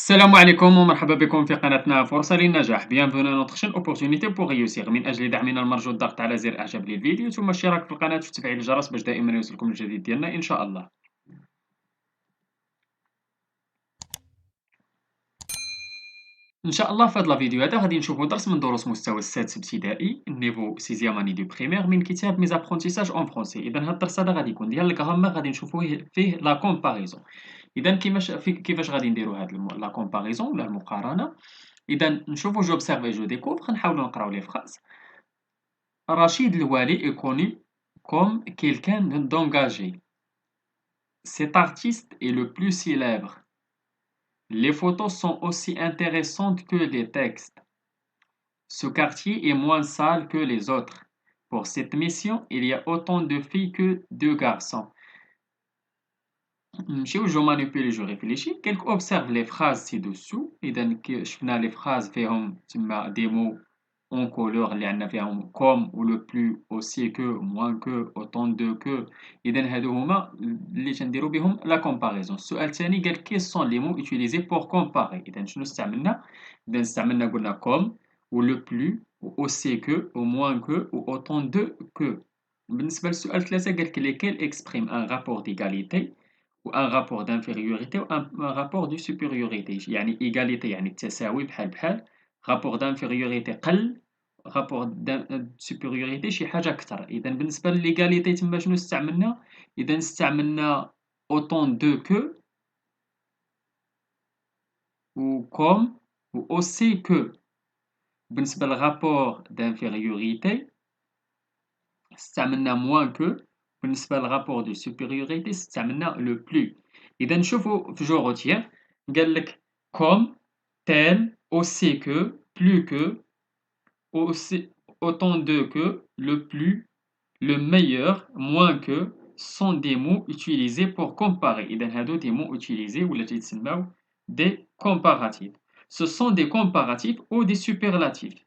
السلام عليكم ومرحبا بكم في قناتنا فرصة للنجاح. Bienvenue à notre chaîne Opportunité pour réussir. من أجل دعمنا المرجو الضغط على زر إعجاب للفيديو ثم الاشتراك في القناة وتفعيل الجرس باش دائما يوصلكم الجديد ديالنا إن شاء الله. إن شاء الله في هذا الفيديو هذا غادي نشوفوا درس من دروس مستوى السادس ابتدائي نيفو سيزيام اني دو بريمير من كتاب ميز ابرونتيساج اون فرونسي. إذا هذا الدرس هذا غادي يكون ديال الغرامار، غادي نشوفوا فيه لا كومباريزون. إذا كيفاش غادي نديروا هاد لا كومباريزون ولا المقارنة. إذا نشوفوا j'observe et je découvre، نحاولوا نقراو لي فراس. Rachid Louali est connu comme quelqu'un d'engagé. Cet artiste est le plus célèbre. Les photos sont aussi intéressantes que les textes. Ce quartier est moins sale que les autres. Pour cette mission, il y a autant de filles que de garçons. Je manipule, je réfléchis. Quelqu'un observe les phrases ci-dessous. Je fais les phrases des mots en couleur اللي عندنا فيهم comme ou le plus, aussi que, moins que, autant de que. إذا هادو هما اللي تنديرو بهم la comparaison. السؤال الثاني قال quels sont les mots utilisés pour comparer. إذا شنو استعملنا؟ إذا استعملنا قلنا comme ou le plus ou aussi que ou moins que ou autant de que. بالنسبة للسؤال ثلاثة قال lesquels expriment un rapport d'égalité ou un rapport d'infériorité ou un rapport de supériorité. يعني égalité يعني التساوي بحال بحال، rapport d'infériorité قل، rapport de supériorité شي حاجة أكثر. إذا بالنسبة للégalité تما شنو استعملنا؟ إذا استعملنا autant de que ou comme ou aussi que. بالنسبة للرابور d'infériorité استعملنا moins que. بالنسبة للرابور de supériorité استعملنا le plus. إذا نشوفوا في جو روتيير قال لك comme, tel, aussi que, plus que, aussi, autant de que, le plus, le meilleur, moins que, sont des mots utilisés pour comparer. إذا هادو des mots utilisés ولا تيتسماو des comparatifs. Ce sont des comparatifs ou des superlatifs.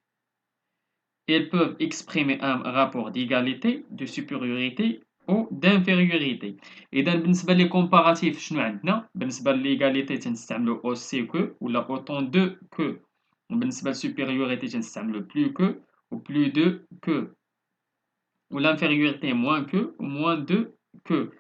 Ils peuvent exprimer un rapport d'égalité, de supériorité ou d'infériorité. إذا بالنسبة لي comparatif شنو عندنا؟ بالنسبة للégalité تنستعملو aussi que ولا autant de que. وبالنسبة للسوبيريوريتي تنستعملو plus que ou plus de que. و l'infériorité moins que ou moins de que.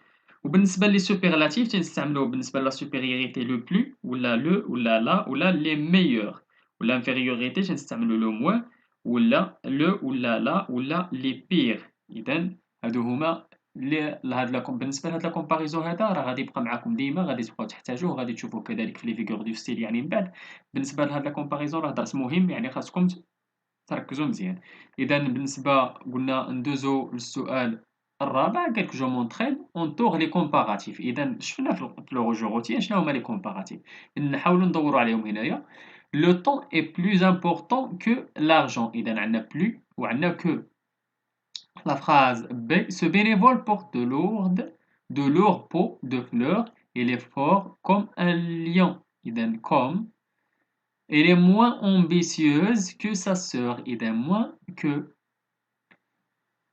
وبالنسبة للسوبرلاتيف تنستعملو بالنسبة لا supériorité le plus ولا le ولا la ولا les meilleurs. و l'infériorité تنستعملو le moins ولا le ولا la ولا les pires. إذا هادو هما بالنسبة لهاد لا كومباريزون هذا راه غادي يبقى معاكم ديما، غادي تبقاو تحتاجوه، غادي تشوفوه كذلك في لي فيغور دو ستيل يعني من بعد. بالنسبة لهاد لا كومباريزون راه درس مهم، يعني خاصكم تركزوا مزيان. إذا بالنسبة قلنا ندوزو للسؤال الرابع قالك جو مونطرين اونتور لي كومباراتيف. إذا شفنا في لو جو روتين شنو هما لي كومباراتيف، نحاولوا ندوروا عليهم هنايا. لو طون est plus important que l'argent. إذا عندنا plus وعندنا que. La phrase B, ce bénévole porte de lourds pots de fleurs. Il est fort comme un lion. إذا comme. Elle est moins ambitieuse que sa sœur. إذا moins que.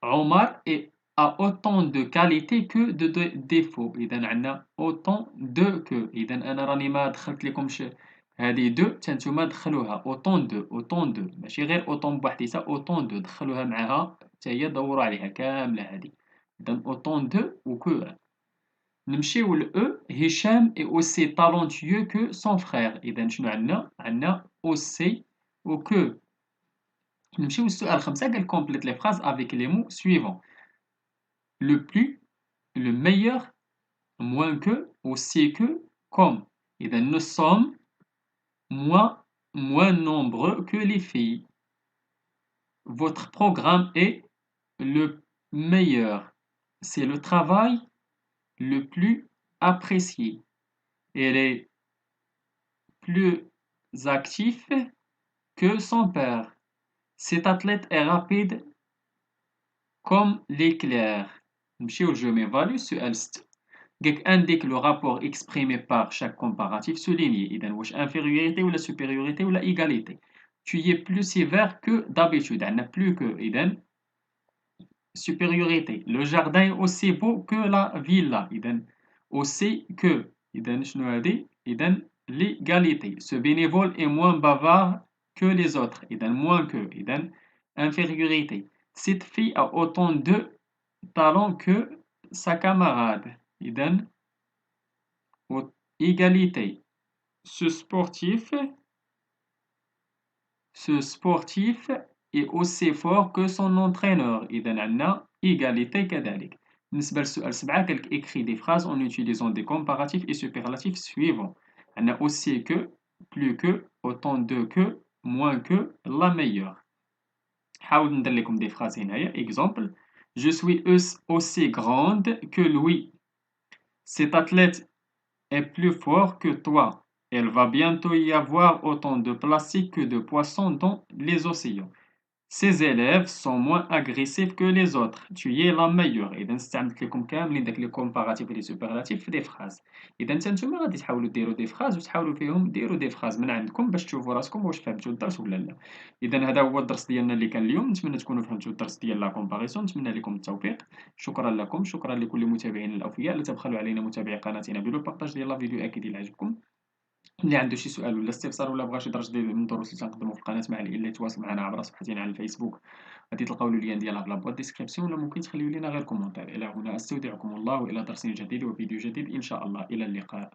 Omar a autant de qualités que de défauts. إذا عندنا autant de que. إذا أنا راني ما دخلت لكمش هذه دو نتوما دخلوها autant de ماشي غير autant بوحديتها autant de دخلوها معاها حتى هي دوروا عليها كاملة هذه. إذا autant de و que. نمشيو ل E. هشام est aussi talentueux que son frère. إذا شنو عندنا aussi و que. نمشيو للسؤال 5 قال complète les phrases avec les mots suivants. Le plus, le meilleur, moins que, aussi que, comme. إذا nous sommes moins nombreux que les filles. Votre programme est le meilleur. C'est le travail le plus apprécié. Elle est plus actif que son père. Cet athlète est rapide comme l'éclair. نمشيو لجو m'évalue سؤال 6. indique le rapport exprimé par chaque comparatif souligné. إذا واش infériorité ولا supériorité ولا égalité. Tu y es plus sévère que d'habitude. عندنا plus que. إذا supériorité. Le jardin est aussi beau que la villa. إذا aussi que. إذا شنو هادي؟ إذا l'égalité. Ce bénévole est moins bavard que les autres. إذا moins que. إذا infériorité. Cette fille a autant de talent que sa camarade. إذا égalité. Ce sportif est aussi fort que son entraîneur. إذا عندنا égalité كذلك. بالنسبة للسؤال 7 قالك écrit des phrases en utilisant des comparatifs et superlatifs suivants. عندنا aussi que, plus que, autant de que, moins que, la meilleure. حاول ندير لكم des phrases هنايا. Exemple, je suis aussi grande que lui. Cet athlète est plus fort que toi. Il va bientôt y avoir autant de plastique que de poissons dans les océans. Ces élèves sont moins agressifs que les autres. Tu es la meilleure. إذا استعملت لكم كاملين داك لي كومباراتيف لي سوبرلاتيف في دي فراز. إذا نتوما غادي تحاولوا ديروا دي فراز وتحاولوا فيهم ديروا دي فراز من عندكم باش تشوفوا راسكم واش فهمتوا الدرس ولا لا. إذا هذا هو الدرس ديالنا اللي كان اليوم. نتمنى تكونوا فهمتوا الدرس ديال لا كومباريسون. نتمنى لكم التوفيق. شكرا لكم. شكرا لكل متابعينا الأوفياء. لا تبخلوا علينا متابعي قناتنا بالبارطاج ديال لا فيديو أكيد إلا عجبكم. اللي عنده شي سؤال ولا استفسار ولا بغى شي درس من الدروس اللي تنقدموا في القناه مع اللي يتواصل معنا عبر صفحتنا على الفيسبوك غادي تلقاو اللين ديالها في لابوات ديسكريبسيون ولا ممكن تخليو لينا غير كومونتير. الى هنا استودعكم الله والى درس جديد وفيديو جديد ان شاء الله. الى اللقاء.